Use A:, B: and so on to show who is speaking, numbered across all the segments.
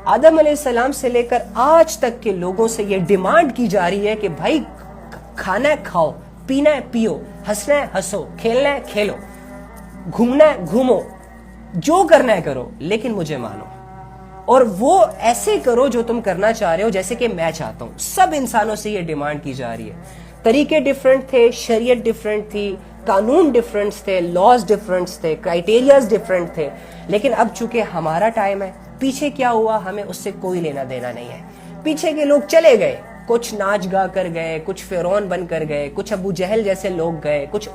A: آدم علیہ السلام سے لے کر آج تک کے لوگوں سے یہ ڈیمانڈ کی جا رہی ہے کہ بھائی کھانا ہے کھاؤ، پینا ہے پیو، ہنسنا ہے ہنسو، کھیلنا ہے کھیلو، گھومنا ہے گھومو، جو کرنا ہے کرو، لیکن مجھے مانو، اور وہ ایسے کرو جو تم کرنا چاہ رہے ہو جیسے کہ میں چاہتا ہوں. سب انسانوں سے یہ ڈیمانڈ کی جا رہی ہے. طریقے ڈیفرنٹ تھے، شریعت ڈیفرنٹ تھی، قانون ڈیفرنٹ تھے، لاز ڈیفرنٹ تھے، کرائٹیریاز ڈیفرنٹ تھے، لیکن اب چونکہ ہمارا ٹائم ہے، پیچھے کیا ہوا ہمیں اس سے کوئی لینا دینا نہیں ہے. پیچھے کے لوگ چلے گئے، کچھ ناچ گا کر گئے، کچھ فرعون بن کر گئے، کچھ ابو جہل جیسے لوگ گئے، کچھ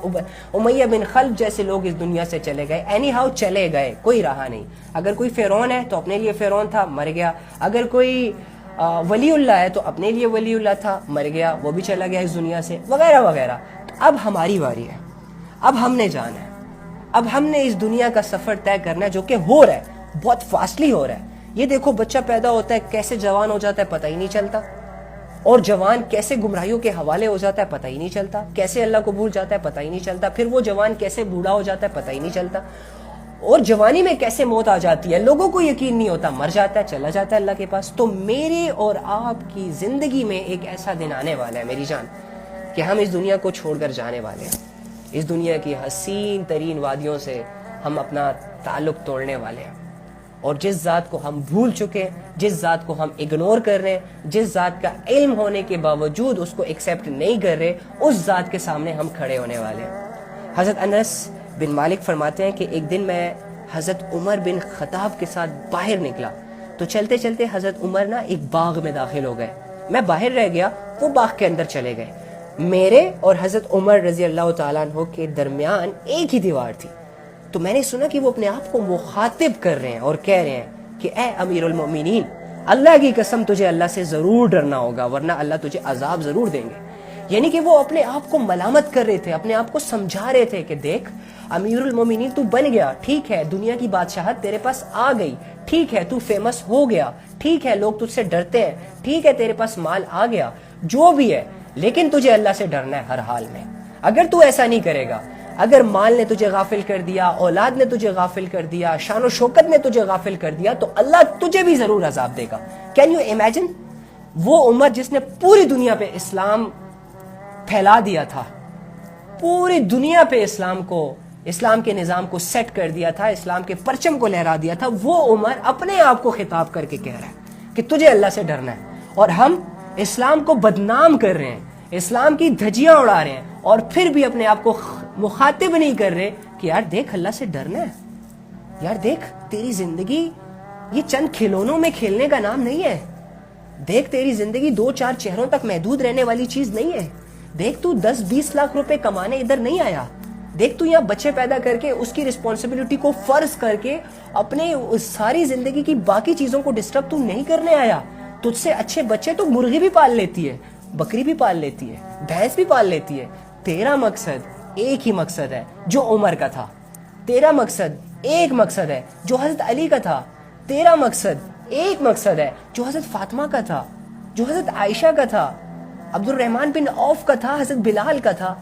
A: امیہ بن خلف جیسے لوگ اس دنیا سے چلے گئے. اینی ہاؤ چلے گئے، کوئی رہا نہیں. اگر کوئی فرعون ہے تو اپنے لیے فرعون تھا، مر گیا. اگر کوئی ولی اللہ ہے تو اپنے لیے ولی اللہ تھا، مر گیا، وہ بھی چلا گیا اس دنیا سے، وغیرہ وغیرہ. اب ہماری باری ہے، اب ہم نے جانا ہے، اب ہم نے اس دنیا کا سفر طے کرنا ہے، جو کہ ہو رہا ہے، بہت فاسٹلی ہو رہا ہے. یہ دیکھو بچہ پیدا ہوتا ہے کیسے جوان ہو جاتا ہے پتہ ہی نہیں چلتا، اور جوان کیسے گمراہیوں کے حوالے ہو جاتا ہے پتہ ہی نہیں چلتا، کیسے اللہ کو بھول جاتا ہے پتہ ہی نہیں چلتا، پھر وہ جوان کیسے بوڑھا ہو جاتا ہے پتہ ہی نہیں چلتا، اور جوانی میں کیسے موت آ جاتی ہے لوگوں کو یقین نہیں ہوتا، مر جاتا ہے، چلا جاتا ہے اللہ کے پاس. تو میرے اور آپ کی زندگی میں ایک ایسا دن آنے والا ہے میری جان کہ ہم اس دنیا کو چھوڑ کر جانے والے ہیں. اس دنیا کی حسین ترین وادیوں سے ہم اپنا تعلق توڑنے والے ہیں، اور جس ذات کو ہم بھول چکے ہیں، جس ذات کو ہم اگنور کر رہے ہیں، جس ذات کا علم ہونے کے باوجود اس کو ایکسیپٹ نہیں کر رہے، اس ذات کے سامنے ہم کھڑے ہونے والے ہیں. حضرت انس بن مالک فرماتے ہیں کہ ایک دن میں حضرت عمر بن خطاب کے ساتھ باہر نکلا تو چلتے چلتے حضرت عمر نا ایک باغ میں داخل ہو گئے. میں باہر رہ گیا، وہ باغ کے اندر چلے گئے. میرے اور حضرت عمر رضی اللہ تعالیٰ عنہ کے درمیان ایک ہی دیوار تھی. تو میں نے سنا کہ وہ اپنے آپ کو مخاطب کر رہے ہیں اور کہہ رہے ہیں کہ اے امیر المؤمنین، اللہ کی قسم تجھے اللہ سے ضرور ڈرنا ہوگا ورنہ اللہ تجھے عذاب ضرور دیں گے. یعنی کہ وہ اپنے آپ کو ملامت کر رہے تھے، اپنے آپ کو سمجھا رہے تھے کہ دیکھ امیر المومنین تو بن گیا، ٹھیک ہے، دنیا کی بادشاہت تیرے پاس آ گئی، ٹھیک ہے، تو فیمس ہو گیا، ٹھیک ہے، لوگ تجھ سے ڈرتے ہیں، ٹھیک ہے، تیرے پاس مال آ گیا، جو بھی ہے، لیکن تجھے اللہ سے ڈرنا ہے ہر حال میں. اگر تو ایسا نہیں کرے گا، اگر مال نے تجھے غافل کر دیا، اولاد نے تجھے غافل کر دیا، شان و شوکت نے تجھے غافل کر دیا، تو اللہ تجھے بھی ضرور عذاب دے گا. Can you imagine? وہ عمر جس نے پوری دنیا پہ اسلام پھیلا دیا تھا، پوری دنیا پہ اسلام کے نظام کو سیٹ کر دیا تھا، اسلام کے پرچم کو لہرا دیا تھا، وہ عمر اپنے آپ کو خطاب کر کے کہہ رہا ہے کہ تجھے اللہ سے ڈرنا ہے. اور ہم اسلام کو بدنام کر رہے ہیں، اسلام کی دھجیاں اڑا رہے ہیں، اور پھر بھی اپنے آپ کو مخاطب نہیں کر رہے کہ یار دیکھ اللہ سے ڈرنا ہے، یار دیکھ تیری زندگی یہ چند کھلونوں میں کھیلنے کا نام نہیں ہے، دیکھ تیری زندگی 2-4 چہروں تک محدود رہنے والی چیز نہیں ہے، دیکھ تو 10-20 لاکھ روپے کمانے ادھر نہیں آیا، دیکھ تو یہاں بچے پیدا کر کے اس کی رسپانسبلٹی کو فرض کر کے اپنے ساری زندگی کی باقی چیزوں کو ڈسٹرب تو نہیں کرنے آیا. تجھ سے اچھے بچے تو مرغی بھی پال لیتی ہے، بکری بھی پال لیتی ہے، بھینس بھی پال لیتی ہے. تیرا مقصد ایک ہی مقصد ہے جو عمر کا تھا، تیرا مقصد ایک مقصد ہے جو حضرت علی کا تھا، تیرا مقصد ایک مقصد ہے جو حضرت فاطمہ کا تھا، جو حضرت عائشہ کا تھا، عبد الرحمن بن عوف کا تھا، حضرت بلال کا تھا.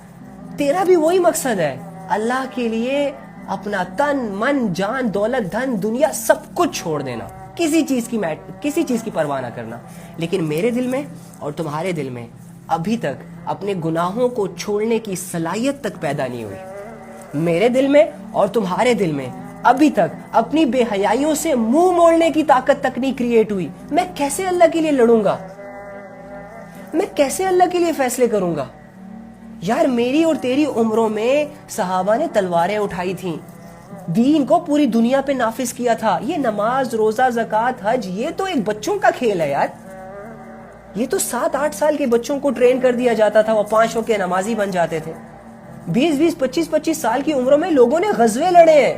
A: تیرا بھی وہی مقصد ہے، اللہ کے لیے اپنا تن من جان دولت دھن دنیا سب کچھ چھوڑ دینا، کسی چیز کی پرواہ نہ کرنا. لیکن میرے دل میں اور تمہارے دل میں ابھی تک اپنے گناہوں کو چھوڑنے کی صلاحیت تک پیدا نہیں ہوئی. میرے دل میں اور تمہارے دل میں ابھی تک اپنی بے حیائیوں سے منہ موڑنے کی طاقت تک نہیں کریٹ ہوئی. میں کیسے اللہ کے لیے لڑوں گا؟ میں کیسے اللہ کے لیے فیصلے کروں گا؟ یار میری اور تیری عمروں میں صحابہ نے تلواریں اٹھائی تھیں، دین کو پوری دنیا پہ نافذ کیا تھا. یہ نماز، روزہ، زکوٰۃ، حج، یہ تو ایک بچوں کا کھیل ہے یار. یہ تو 7-8 سال کے بچوں کو ٹرین کر دیا جاتا تھا، وہ 5 وقت کے نمازی بن جاتے تھے. 20-20، 25-25 سال کی عمروں میں لوگوں نے غزوے لڑے ہیں،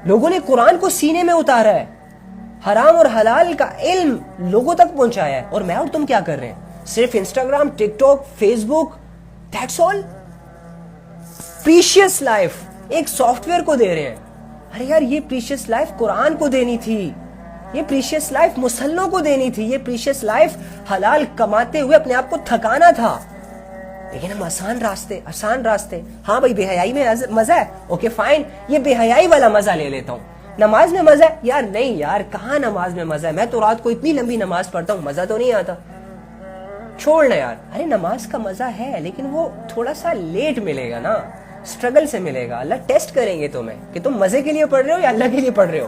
A: لوگوں نے قرآن کو سینے میں اتارا ہے، حرام اور حلال کا علم لوگوں تک پہنچایا ہے. اور میں اور تم کیا کر رہے ہیں؟ صرف Instagram, TikTok, Facebook, that's all. Precious life ایک سافٹ ویئر کو دے رہے ہیں. ارے یار یہ پریشیس لائف قرآن کو دینی تھی، یہ پریشیس لائف مسلمانوں کو دینی تھی، یہ پریشیس لائف حلال کماتے ہوئے اپنے آپ کو تھکانا تھا. لیکن ہم آسان راستے، ہاں بھائی بے حیائی میں مزہ ہے، اوکے فائن، یہ بے حیائی والا مزہ لے لیتا ہوں. نماز میں مزہ ہے یار؟ نہیں یار، کہاں نماز میں مزہ ہے؟ میں تو رات کو اتنی لمبی نماز پڑھتا ہوں، مزہ تو نہیں آتا، چھوڑنا یار۔ ارے نماز کا مزہ ہے لیکن وہ تھوڑا سا لیٹ ملے گا نا، اسٹرگل سے ملے گا۔ اللہ ٹیسٹ کریں گے تمہیں کہ تم مزے کے لیے پڑھ رہے ہو یا اللہ کے لیے پڑھ رہے ہو۔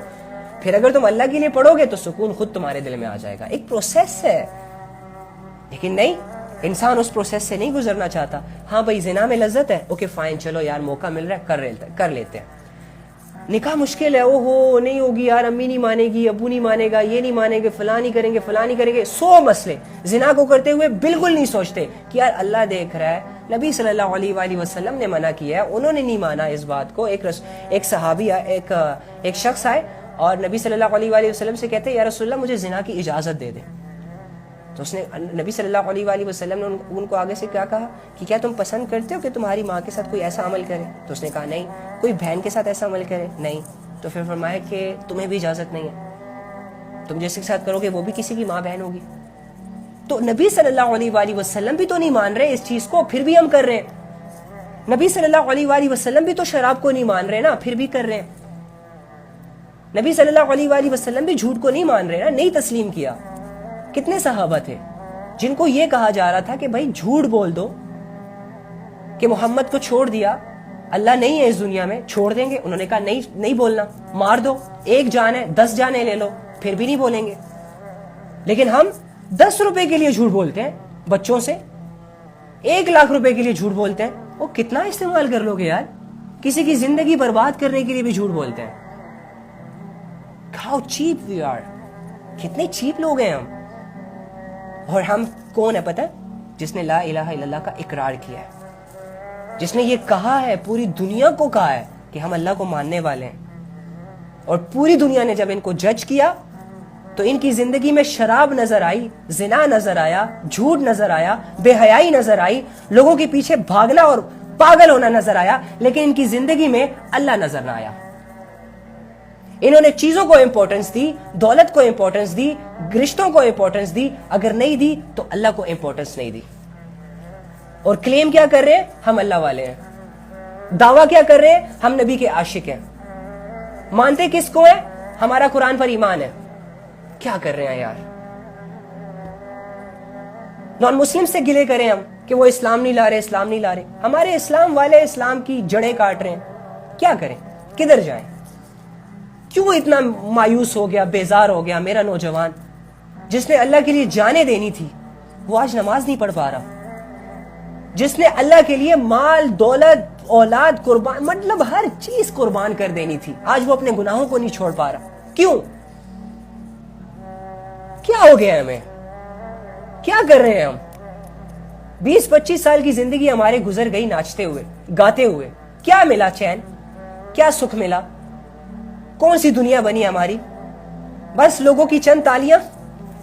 A: پھر اگر تم اللہ کے لیے پڑھو گے تو سکون خود تمہارے دل میں آ جائے گا، ایک پروسیس ہے۔ لیکن نہیں، انسان اس پروسیس سے نہیں گزرنا چاہتا۔ ہاں بھائی زنا میں لذت ہے، اوکے فائن، چلو یار موقع مل رہا ہے کر لیتے ہیں۔ نکاح مشکل ہے، او ہو نہیں ہوگی یار، امی نہیں مانے گی، ابو نہیں مانے گا، یہ نہیں مانے گے، فلاں نہیں کریں گے، فلاں نہیں کریں گے، 100 مسئلے۔ زنا کو کرتے ہوئے بالکل نہیں سوچتے کہ یار اللہ دیکھ رہا ہے، نبی صلی اللہ علیہ وآلہ وسلم نے منع کیا ہے، انہوں نے نہیں مانا اس بات کو۔ ایک صحابی ایک شخص آئے اور نبی صلی اللہ علیہ وآلہ وسلم سے کہتے ہیں یا رسول اللہ مجھے زنا کی اجازت دے دیں۔ تو اس نے نبی صلی اللہ علیہ وآلہ وسلم نے ان کو آگے سے کیا کہا کہ کیا تم پسند کرتے ہو کہ تمہاری ماں کے ساتھ کوئی ایسا عمل کرے؟ تو اس نے کہا نہیں۔ کوئی بہن کے ساتھ ایسا عمل کرے؟ نہیں۔ تو پھر فرمایا کہ تمہیں بھی اجازت نہیں ہے، تم جس کے ساتھ کرو گے وہ بھی کسی کی ماں بہن ہوگی۔ تو نبی صلی اللہ علیہ وآلہ وسلم بھی تو نہیں مان رہے اس چیز کو، پھر بھی ہم کر رہے ہیں۔ نبی صلی اللہ علیہ وآلہ وسلم بھی تو شراب کو نہیں مان رہے نا، پھر بھی کر رہے ہیں۔ نبی صلی اللہ علیہ وآلہ وسلم بھی جھوٹ کو نہیں مان رہے نا، نہیں تسلیم کیا۔ کتنے صحابہ تھے جن کو یہ کہا جا رہا تھا کہ بھائی جھوٹ بول دو کہ محمد کو چھوڑ دیا، اللہ نہیں ہے اس دنیا میں، چھوڑ دیں گے؟ انہوں نے کہا نہیں بولنا، مار دو، 1 جان ہے 10 جانیں لے لو، پھر بھی نہیں بولیں گے۔ لیکن ہم 10 روپے کے لیے جھوٹ بولتے ہیں بچوں سے، 1 لاکھ روپے کے لیے جھوٹ بولتے ہیں۔ وہ کتنا استعمال کر لو گے یار؟ کسی کی زندگی برباد کرنے کے لیے بھی جھوٹ بولتے ہیں۔ How cheap we are، کتنے چیپ لوگ ہیں ہم۔ اور ہم کون ہے پتہ ہے؟ جس نے لا الہ الا اللہ کا اقرار کیا ہے، جس نے یہ کہا ہے، پوری دنیا کو کہا ہے کہ ہم اللہ کو ماننے والے ہیں۔ اور پوری دنیا نے جب ان کو جج کیا تو ان کی زندگی میں شراب نظر آئی، زنا نظر آیا، جھوٹ نظر آیا، بے حیائی نظر آئی، لوگوں کے پیچھے بھاگنا اور پاگل ہونا نظر آیا، لیکن ان کی زندگی میں اللہ نظر نہ آیا۔ انہوں نے چیزوں کو امپورٹنس دی، دولت کو امپورٹنس دی، رشتوں کو امپورٹنس دی، اگر نہیں دی تو اللہ کو امپورٹنس نہیں دی۔ اور کلیم کیا کر رہے ہیں؟ ہم اللہ والے ہیں۔ دعویٰ کیا کر رہے ہیں؟ ہم نبی کے عاشق ہیں۔ مانتے کس کو ہیں؟ ہمارا قرآن پر ایمان ہے۔ کیا کر رہے ہیں یار؟ نان مسلم سے گلے کریں ہم کہ وہ اسلام نہیں لا رہے، اسلام نہیں لا رہے۔ ہمارے اسلام والے اسلام کی جڑیں کاٹ رہے ہیں۔ کیا کریں؟ کدھر جائیں؟ کیوں اتنا مایوس ہو گیا، بیزار ہو گیا میرا نوجوان جس نے اللہ کے لیے جانیں دینی تھی، وہ آج نماز نہیں پڑھ پا رہا۔ جس نے اللہ کے لیے مال، دولت، اولاد قربان، مطلب ہر چیز قربان کر دینی تھی، آج وہ اپنے گناہوں کو نہیں چھوڑ پا رہا۔ کیوں؟ کیا ہو گیا ہمیں؟ کیا کر رہے ہیں ہم؟ 20-25 سال کی زندگی ہمارے گزر گئی ناچتے ہوئے، گاتے ہوئے۔ کیا ملا چین؟ کیا سکھ ملا؟ کون سی دنیا بنی ہماری؟ بس لوگوں کی چند تالیاں،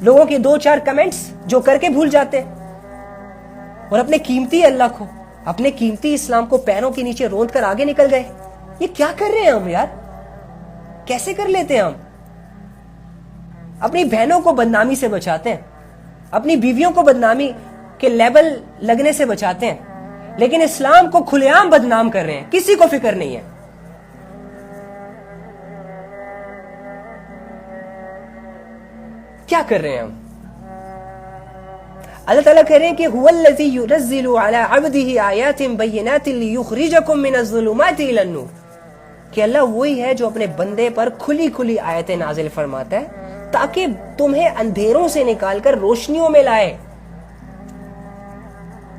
A: لوگوں کے 2-4 کمنٹس جو کر کے بھول جاتے ہیں، اور اپنے قیمتی اللہ کو، اپنے قیمتی اسلام کو پیروں کے نیچے روند کر آگے نکل گئے۔ یہ کیا کر رہے ہیں ہم یار؟ کیسے کر لیتے ہیں ہم؟ اپنی بہنوں کو بدنامی سے بچاتے ہیں، اپنی بیویوں کو بدنامی کے لیبل لگنے سے بچاتے ہیں، لیکن اسلام کو کھلے عام بدنام کر رہے ہیں، کسی کو فکر نہیں ہے۔ کیا کر رہے ہیں ہم؟ اللہ تعالیٰ کہہ رہے ہیں کہ هو الذی ينزل على عبده آیات بینات لیخرجکم من الظلمات الى النور، کہ اللہ وہی ہے جو اپنے بندے پر کھلی کھلی آیتیں نازل فرماتا ہے تاکہ تمہیں اندھیروں سے نکال کر روشنیوں میں لائے۔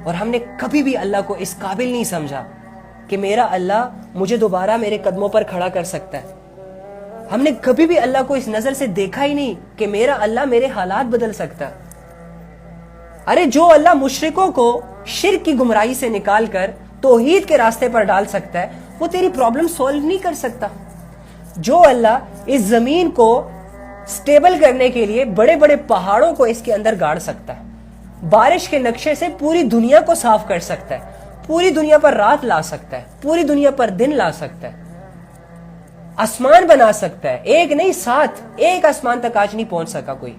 A: اور ہم نے کبھی بھی اللہ کو اس قابل نہیں سمجھا کہ میرا اللہ مجھے دوبارہ میرے قدموں پر کھڑا کر سکتا ہے۔ ہم نے کبھی بھی اللہ کو اس نظر سے دیکھا ہی نہیں کہ میرا اللہ میرے حالات بدل سکتا ہے۔ ارے جو اللہ مشرکوں کو شرک کی گمراہی سے نکال کر توحید کے راستے پر ڈال سکتا ہے، وہ تیری پرابلم سولو نہیں کر سکتا۔ جو اللہ اس زمین کو سٹیبل کرنے کے لیے بڑے بڑے پہاڑوں کو اس کے اندر گاڑ سکتا ہے، بارش کے نقشے سے پوری دنیا کو صاف کر سکتا ہے، پوری دنیا پر رات لا سکتا ہے، پوری دنیا پر دن لا سکتا ہے، آسمان بنا سکتا ہے، 1 نہیں 7، 1 آسمان تک آج نہیں پہنچ سکا کوئی،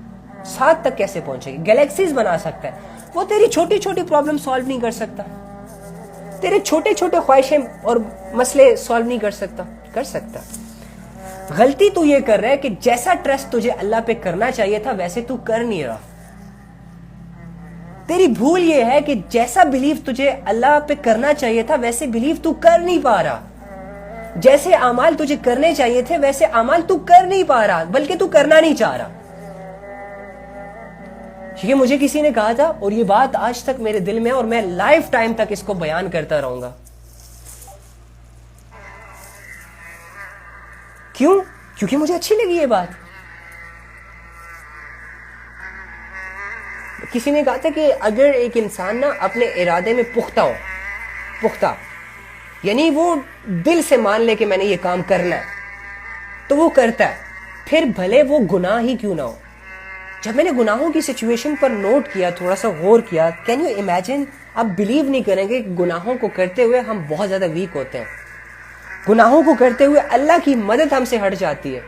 A: 7 تک کیسے پہنچے گی؟ گیلیکسیز بنا سکتا ہے۔ وہ تیری چھوٹی چھوٹی پرابلم سالو نہیں کر سکتا، تیرے چھوٹے چھوٹے خواہشیں اور مسئلے سالو نہیں کر سکتا؟ کر سکتا۔ غلطی تو یہ کر رہا ہے کہ جیسا ٹرسٹ تجھے اللہ پہ کرنا چاہیے تھا ویسے تو کر نہیں رہا. تیری بھول یہ ہے کہ جیسا بلیو تجھے اللہ پہ کرنا چاہیے تھا ویسے بلیو تو کر نہیں پا رہا. جیسے اعمال تجھے کرنے چاہیے تھے ویسے اعمال تو کر نہیں پا رہا, بلکہ تو کرنا نہیں چاہ رہا. یہ مجھے کسی نے کہا تھا اور یہ بات آج تک میرے دل میں اور میں لائف ٹائم تک اس کو بیان کرتا رہوں گا. کیوں؟ کیونکہ مجھے اچھی لگی یہ بات. کسی نے کہا تھا کہ اگر ایک انسان نا اپنے ارادے میں پختہ یعنی وہ دل سے مان لے کہ میں نے یہ کام کرنا ہے تو وہ کرتا ہے, پھر بھلے وہ گناہ ہی کیوں نہ ہو. جب میں نے گناہوں کی سچویشن پر نوٹ کیا, تھوڑا سا غور کیا, کین یو امیجن, آپ بلیو نہیں کریں گے کہ گناہوں کو کرتے ہوئے ہم بہت زیادہ ویک ہوتے ہیں. گناہوں کو کرتے ہوئے اللہ کی مدد ہم سے ہٹ جاتی ہے.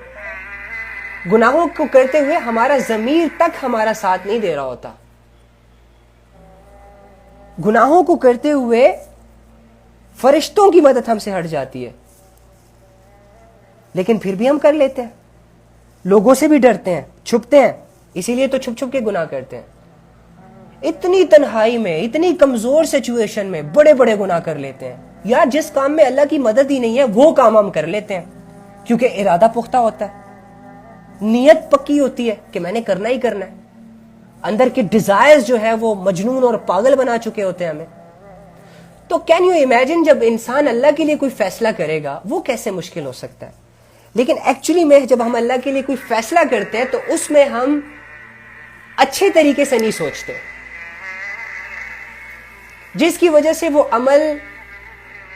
A: گناہوں کو کرتے ہوئے ہمارا ضمیر تک ہمارا ساتھ نہیں دے رہا ہوتا. گناہوں کو کرتے ہوئے فرشتوں کی مدد ہم سے ہٹ جاتی ہے, لیکن پھر بھی ہم کر لیتے ہیں. لوگوں سے بھی ڈرتے ہیں, چھپتے ہیں, اسی لیے تو چھپ چھپ کے گناہ کرتے ہیں. اتنی تنہائی میں, اتنی کمزور سچویشن میں بڑے بڑے گناہ کر لیتے ہیں. یا جس کام میں اللہ کی مدد ہی نہیں ہے وہ کام ہم کر لیتے ہیں, کیونکہ ارادہ پختہ ہوتا ہے, نیت پکی ہوتی ہے کہ میں نے کرنا ہی کرنا ہے. اندر کے ڈیزائرز جو ہے وہ مجنون اور پاگل بنا چکے ہوتے ہیں ہمیں. تو کین یو امیجن, جب انسان اللہ کے لیے کوئی فیصلہ کرے گا وہ کیسے مشکل ہو سکتا ہے. لیکن ایکچولی میں جب ہم اللہ کے لیے کوئی فیصلہ کرتے ہیں تو اس میں ہم اچھے طریقے سے نہیں سوچتے, جس کی وجہ سے وہ عمل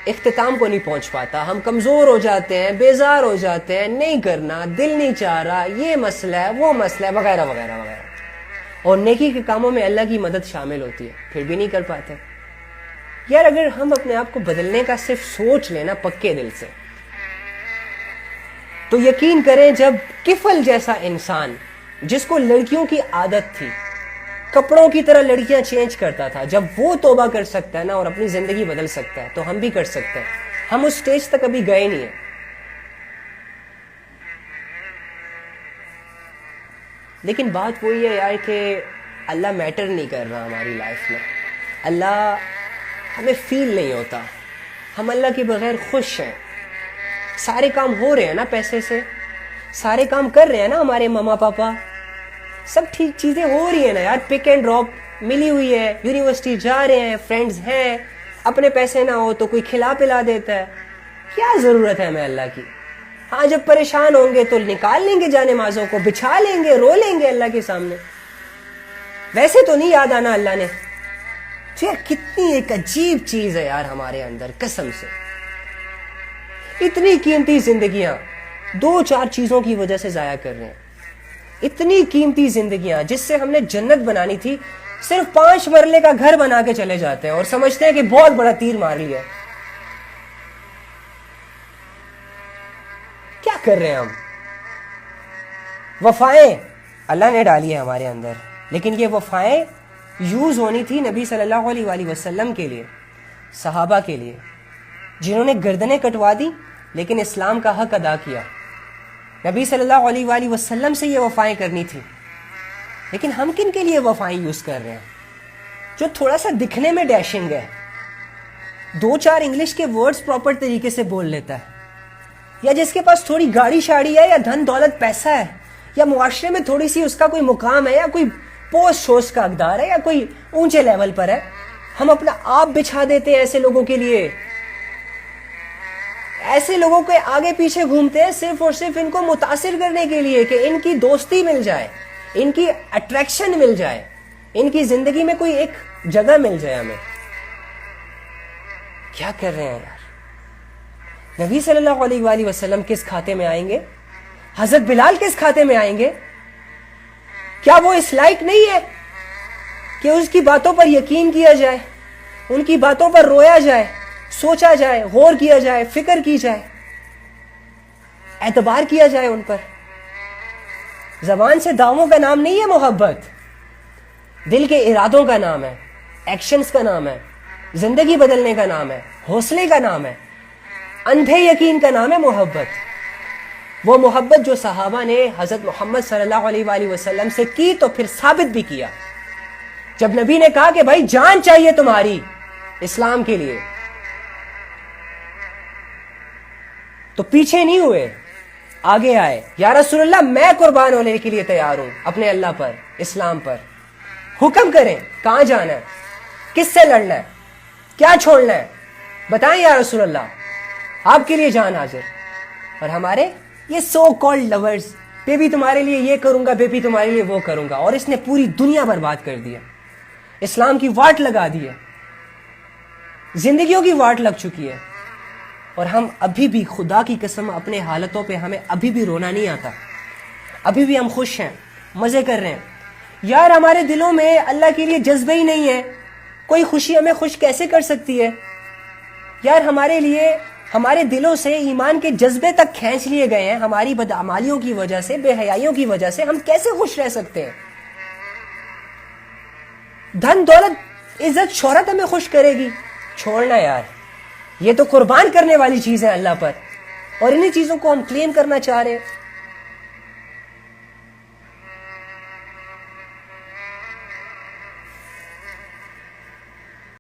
A: اختتام کو نہیں پہنچ پاتا. ہم کمزور ہو جاتے ہیں, بیزار ہو جاتے ہیں, نہیں کرنا, دل نہیں چاہ رہا, یہ مسئلہ ہے, وہ مسئلہ ہے, وغیرہ وغیرہ وغیرہ. اور نیکی کے کاموں میں اللہ کی مدد شامل ہوتی ہے, پھر بھی نہیں کر پاتے. یار اگر ہم اپنے آپ کو بدلنے کا صرف سوچ لینا پکے دل سے, تو یقین کریں جب کفل جیسا انسان جس کو لڑکیوں کی عادت تھی, کپڑوں کی طرح لڑکیاں چینج کرتا تھا, جب وہ توبہ کر سکتا ہے نا اور اپنی زندگی بدل سکتا ہے تو ہم بھی کر سکتے ہیں. ہم اس سٹیج تک ابھی گئے نہیں ہیں. لیکن بات وہی ہے یار کہ اللہ میٹر نہیں کر رہا ہماری لائف میں. اللہ ہمیں فیل نہیں ہوتا, ہم اللہ کے بغیر خوش ہیں. سارے کام ہو رہے ہیں نا پیسے سے, سارے کام کر رہے ہیں نا ہمارے ماما پاپا, سب ٹھیک چیزیں ہو رہی ہیں نا یار, پک اینڈ ڈراپ ملی ہوئی ہے, یونیورسٹی جا رہے ہیں, فرینڈز ہیں, اپنے پیسے نہ ہو تو کوئی کھلا پلا دیتا ہے. کیا ضرورت ہے ہمیں اللہ کی. ہاں جب پریشان ہوں گے تو نکال لیں گے جانے مازوں کو, بچھا لیں گے, رو لیں گے اللہ کے سامنے. ویسے تو نہیں یاد آنا اللہ نے. یار کتنی ایک عجیب چیز ہے یار ہمارے اندر, قسم سے. اتنی قیمتی زندگیاں 2-4 چیزوں کی وجہ سے ضائع کر رہے ہیں. اتنی قیمتی زندگیاں جس سے ہم نے جنت بنانی تھی, صرف 5 مرلے کا گھر بنا کے چلے جاتے ہیں اور سمجھتے ہیں کہ بہت بڑا تیر مار لیا. کیا کر رہے ہیں ہم؟ وفائیں اللہ نے ڈالی ہے ہمارے اندر, لیکن یہ وفائیں یوز ہونی تھی نبی صلی اللہ علیہ وآلہ وسلم کے لیے, صحابہ کے لیے, جنہوں نے گردنیں کٹوا دی لیکن اسلام کا حق ادا کیا. نبی صلی اللہ علیہ وآلہ وسلم سے یہ وفائیں کرنی تھی. لیکن ہم کن کے لیے وفائیں یوز کر رہے ہیں؟ جو تھوڑا سا دکھنے میں ڈیشنگ ہے, 2-4 انگلش کے ورڈز پراپر طریقے سے بول لیتا ہے, یا جس کے پاس تھوڑی گاڑی شاڑی ہے, یا دھن دولت پیسہ ہے, یا معاشرے میں تھوڑی سی اس کا کوئی مقام ہے, یا کوئی پوسٹ شوسٹ کا اقدار ہے, یا کوئی اونچے لیول پر ہے, ہم اپنا آپ بچھا دیتے ہیں ایسے لوگوں کے لیے. ایسے لوگوں کے آگے پیچھے گھومتے ہیں صرف اور صرف ان کو متاثر کرنے کے لیے کہ ان کی دوستی مل جائے, ان کی اٹریکشن مل جائے, ان کی زندگی میں کوئی ایک جگہ مل جائے ہمیں. کیا کر رہے ہیں یار؟ نبی صلی اللہ علیہ وآلہ وسلم کس کھاتے میں آئیں گے؟ حضرت بلال کس کھاتے میں آئیں گے؟ کیا وہ اس لائق نہیں ہے کہ اس کی باتوں پر یقین کیا جائے, ان کی باتوں پر رویا جائے, سوچا جائے, غور کیا جائے, فکر کی جائے, اعتبار کیا جائے ان پر؟ زبان سے دعووں کا نام نہیں ہے محبت, دل کے ارادوں کا نام ہے, ایکشنز کا نام ہے, زندگی بدلنے کا نام ہے, حوصلے کا نام ہے, اندھے یقین کا نام ہے محبت. وہ محبت جو صحابہ نے حضرت محمد صلی اللہ علیہ وآلہ وسلم سے کی تو پھر ثابت بھی کیا. جب نبی نے کہا کہ بھائی جان چاہیے تمہاری اسلام کے لیے تو پیچھے نہیں ہوئے, آگے آئے. یا رسول اللہ میں قربان ہونے کے لیے تیار ہوں اپنے اللہ پر, اسلام پر. حکم کریں کہاں جانا ہے, کس سے لڑنا ہے, کیا چھوڑنا ہے, بتائیں یا رسول اللہ, آپ کے لیے جان حاضر. اور ہمارے یہ سو کالڈ لورز, بیبی تمہارے لیے یہ کروں گا, بیبی تمہارے لیے وہ کروں گا. اور اس نے پوری دنیا برباد کر دیا, اسلام کی واٹ لگا دی ہے, زندگیوں کی واٹ لگ چکی ہے. اور ہم ابھی بھی خدا کی قسم اپنے حالتوں پہ ہمیں ابھی بھی رونا نہیں آتا, ابھی بھی ہم خوش ہیں, مزے کر رہے ہیں. یار ہمارے دلوں میں اللہ کے لیے جذبہ ہی نہیں ہے, کوئی خوشی ہمیں خوش کیسے کر سکتی ہے یار. ہمارے لیے ہمارے دلوں سے ایمان کے جذبے تک کھینچ لیے گئے ہیں ہماری بدعمالیوں کی وجہ سے, بے حیائیوں کی وجہ سے. ہم کیسے خوش رہ سکتے ہیں؟ دھن دولت عزت شہرت ہمیں خوش کرے گی؟ چھوڑنا یار, یہ تو قربان کرنے والی چیز ہے اللہ پر, اور انہی چیزوں کو ہم کلیم کرنا چاہ رہے ہیں.